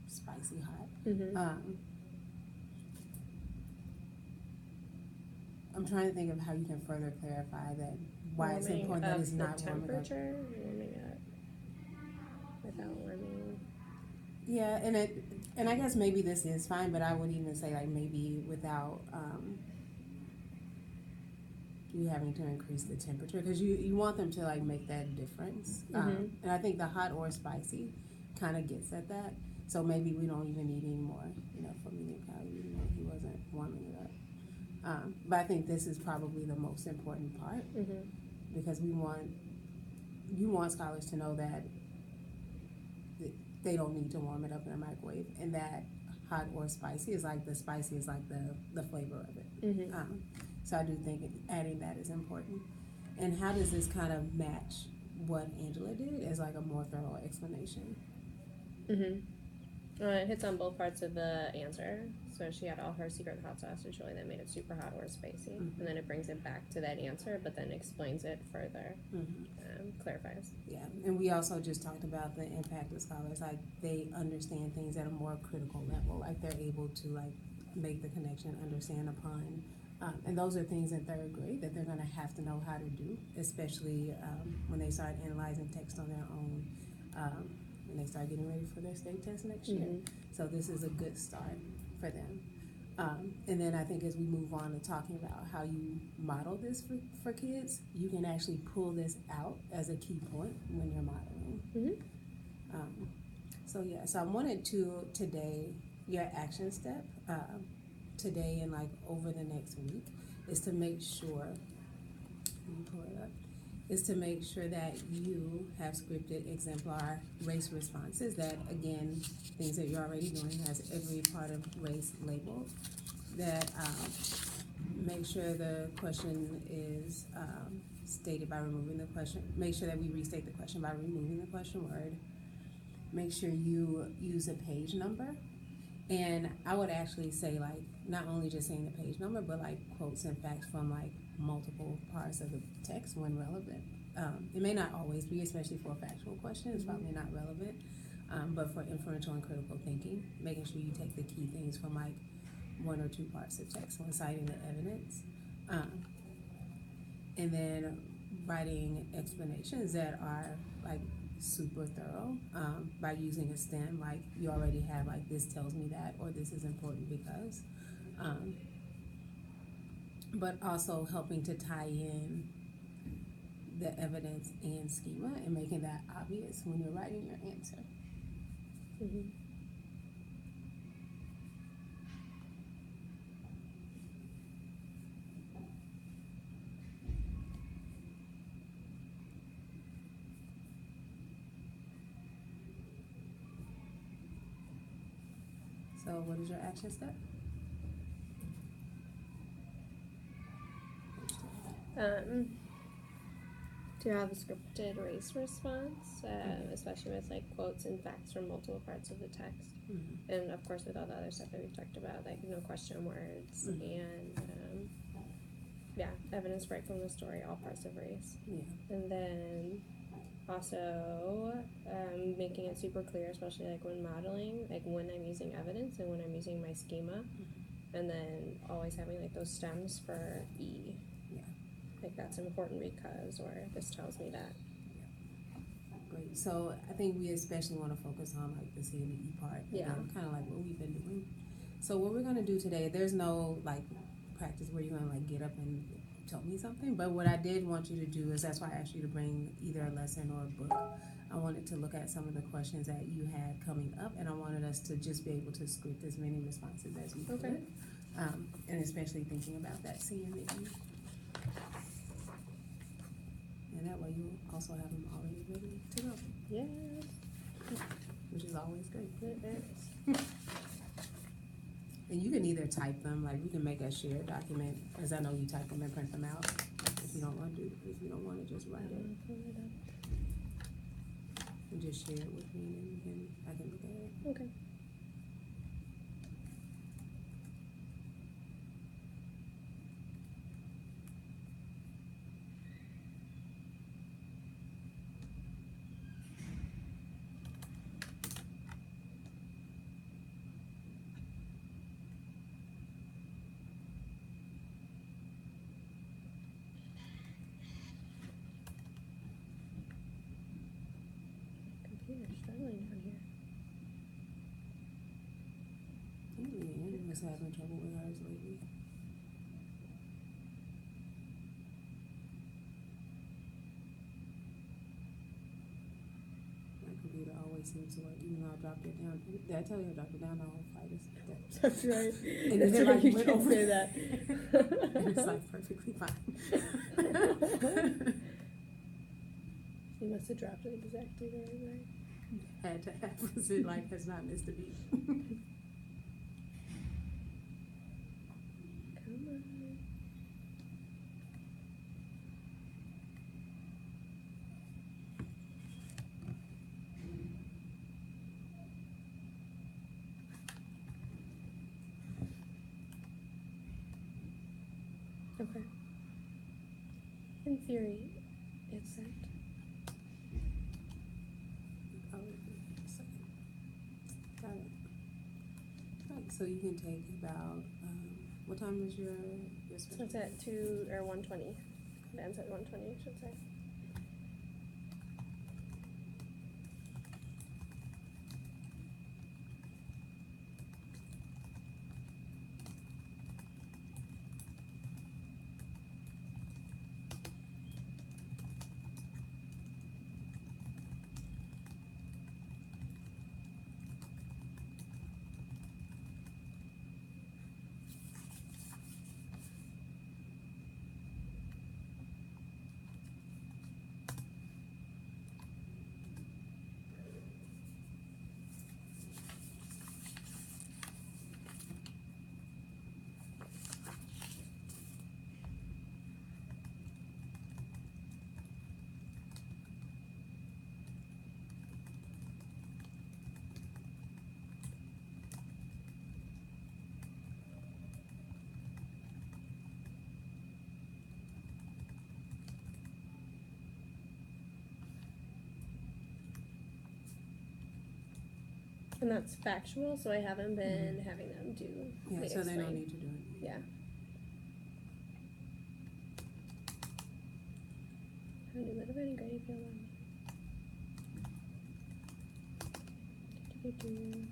spicy hot. Mm-hmm. I'm trying to think of how you can further clarify that why it's Warming important that up it's the not warming up. temperature, warming up without warming. Yeah, and I guess maybe this is fine, but I would even say like maybe without you having to increase the temperature because you want them to like make that difference. Mm-hmm. And I think the hot or spicy kind of gets at that. So maybe we don't even need any more, for medium calorie, even though he wasn't warming it up. But I think this is probably the most important part Mm-hmm. because you want scholars to know that they don't need to warm it up in a microwave, and that hot or spicy is like the spicy is like the flavor of it. Mm-hmm. So I do think adding that is important. And how does this kind of match what Angela did as like a more thorough explanation? Mm-hmm. It hits on both parts of the answer. So she had all her secret hot sauce to chili that made it super hot or spicy, and then it brings it back to that answer, but then explains it further, clarifies. Yeah, and we also just talked about the impact of scholars. Like they understand things at a more critical level. Like they're able to like make the connection, understand upon, and those are things in third grade that they're going to have to know how to do, especially when they start analyzing text on their own. When they start getting ready for their state test next year. So this is a good start for them. And then I think as we move on to talking about how you model this for kids, you can actually pull this out as a key point when you're modeling. So I wanted to today, your action step today and like over the next week is to make sure, let me pull it up, is to make sure that you have scripted exemplar race responses that, again, things that you're already doing, has every part of race labeled, that make sure the question is stated by removing the question, make sure that we restate the question by removing the question word, make sure you use a page number, and I would actually say like, not only just saying the page number, but like quotes and facts from like multiple parts of the text when relevant. It may not always be, especially for a factual question, it's probably not relevant. But for inferential and critical thinking, making sure you take the key things from like one or two parts of text when citing the evidence. And then writing explanations that are like super thorough by using a stem, like you already have like this tells me that, or this is important because. But also helping to tie in the evidence and schema and making that obvious when you're writing your answer. So what is your action step? To have a scripted race response, especially with like quotes and facts from multiple parts of the text, and of course with all the other stuff that we've talked about, like no question words and evidence right from the story, all parts of race, and then also making it super clear, especially like when modeling, like when I'm using evidence and when I'm using my schema, and then always having like those stems for E. Like that's important because, or this tells me that. Great. So I think we especially want to focus on like the C and the E part. Kind of like what we've been doing. So what we're going to do today, there's no like practice where you're going to like get up and tell me something. But what I did want you to do is, that's why I asked you to bring either a lesson or a book. I wanted to look at some of the questions that you had coming up, and I wanted us to just be able to script as many responses as we could. And especially thinking about that C and the E. And that way you also have them already ready to go. Yes. Which is always great. It is. And you can either type them, like we can make a shared document, because I know you type them and print them out. If you don't want to just write it. And just share it with me, and then I can look at it. Okay. was having trouble with hers lately. My computer always seems to work, even though I dropped it down. Did I tell you I dropped it down the whole flight? That's right. And That's then right, like you went did over say that. and it's like perfectly fine. You must have dropped it exactly the right way. Had to have, because it like has not missed a beat. Come on. Okay. In theory, it's sent. Oh, wait a second. Got it. Right, so you can take about, what time is your So special? it's at 2 or 1:20. Dan's at 1:20, I should say. And that's factual, so I haven't been having them do Yeah, the so they don't explain. need to do it. Yeah. I'll do a little bit of gray if you allow me. Do-do-do-do.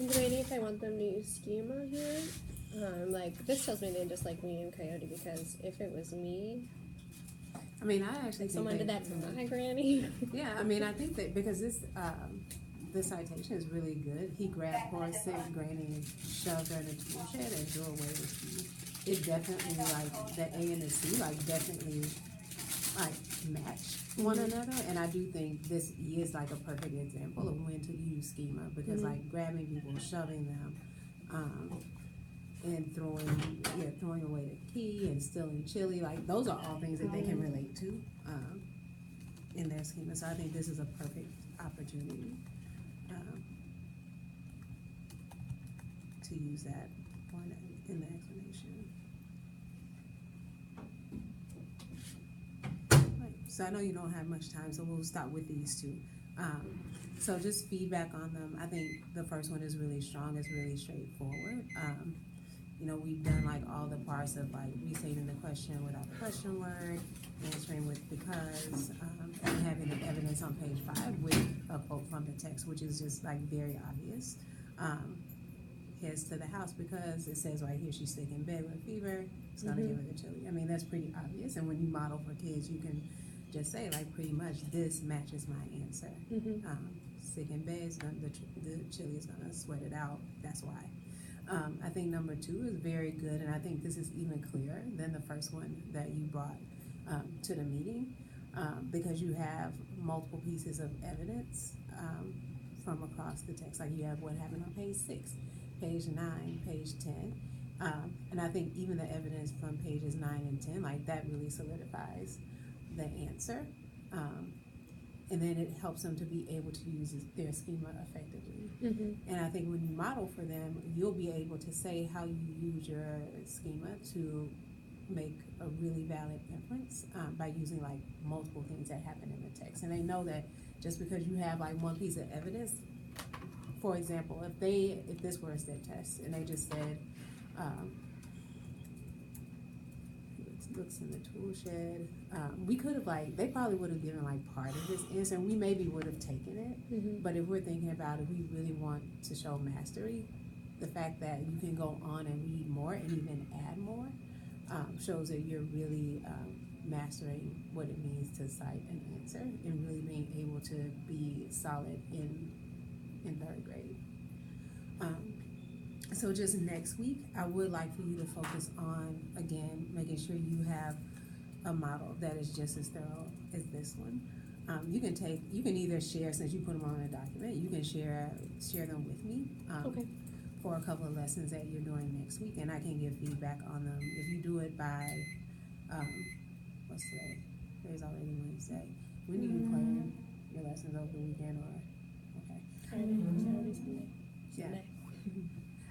I'm debating if I want them to use schema here. Like, this tells me they just like me and Coyote, because if it was me, I mean, I actually think someone did that to my granny. Yeah, I mean, I think that because this citation is really good. He grabbed Horace and Granny, shoved her in the tool shed, and threw away the key. It definitely, like, the A and the C, like, definitely, like, match one another. And I do think this is, like, a perfect example of when to use schema, because, like, grabbing people, shoving them, and throwing away the key and stealing chili, like, those are all things that they can relate to, in their schema. So I think this is a perfect opportunity, to use that one in the explanation. Right. So I know you don't have much time, so we'll start with these two. So just feedback on them. I think the first one is really strong. It's really straightforward. You know, we've done like all the parts of like restating the question without the question word, answering with because, and having the evidence on page 5 with a quote from the text, which is just like very obvious. Heads to the house because it says right here she's sick in bed with fever. It's gonna give her the chili. I mean, that's pretty obvious. And when you model for kids, you can just say like pretty much this matches my answer. Sick in bed, the chili is gonna sweat it out. That's why. I think number 2 is very good, and I think this is even clearer than the first one that you brought to the meeting, because you have multiple pieces of evidence from across the text. Like you have what happened on page 6, page 9, page 10, and I think even the evidence from pages 9 and 10, like that really solidifies the answer. And then it helps them to be able to use their schema effectively. And I think when you model for them, you'll be able to say how you use your schema to make a really valid inference by using like multiple things that happen in the text. And they know that just because you have like one piece of evidence, for example, if this were a step test and they just said, looks in the tool shed. We could have they probably would have given like part of this answer, and we maybe would have taken it. But if we're thinking about it, we really want to show mastery. The fact that you can go on and read more and even add more shows that you're really mastering what it means to cite an answer and really being able to be solid in 3rd grade. So just next week, I would like for you to focus on, again, making sure you have a model that is just as thorough as this one. You can either share, since you put them on a document, you can share them with me for a couple of lessons that you're doing next week, and I can give feedback on them. If you do it by, what's today? Today's already Wednesday. When do you plan your lessons over the weekend or, okay? Sunday. Yeah.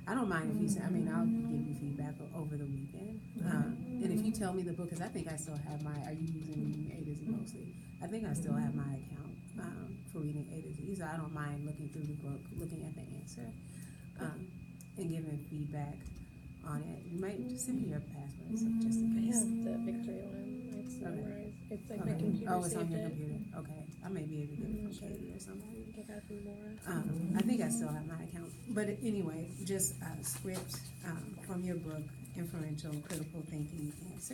I don't mind if you say, I'll give you feedback over the weekend. And if you tell me the book, because I think I still have are you using reading A to Z mostly? I think I still have my account for reading A to Z, so I don't mind looking through the book, looking at the answer, and giving feedback on it. You might just send me your password, so just in I case. have the Victory one. It's memorized. It's like my computer Oh, it's on saved your it. computer. Okay. I may be able to get it from Katie or somebody. I got it from Laura. I think I still have my account. But anyway, just script from your book, Inferential Critical Thinking Answer.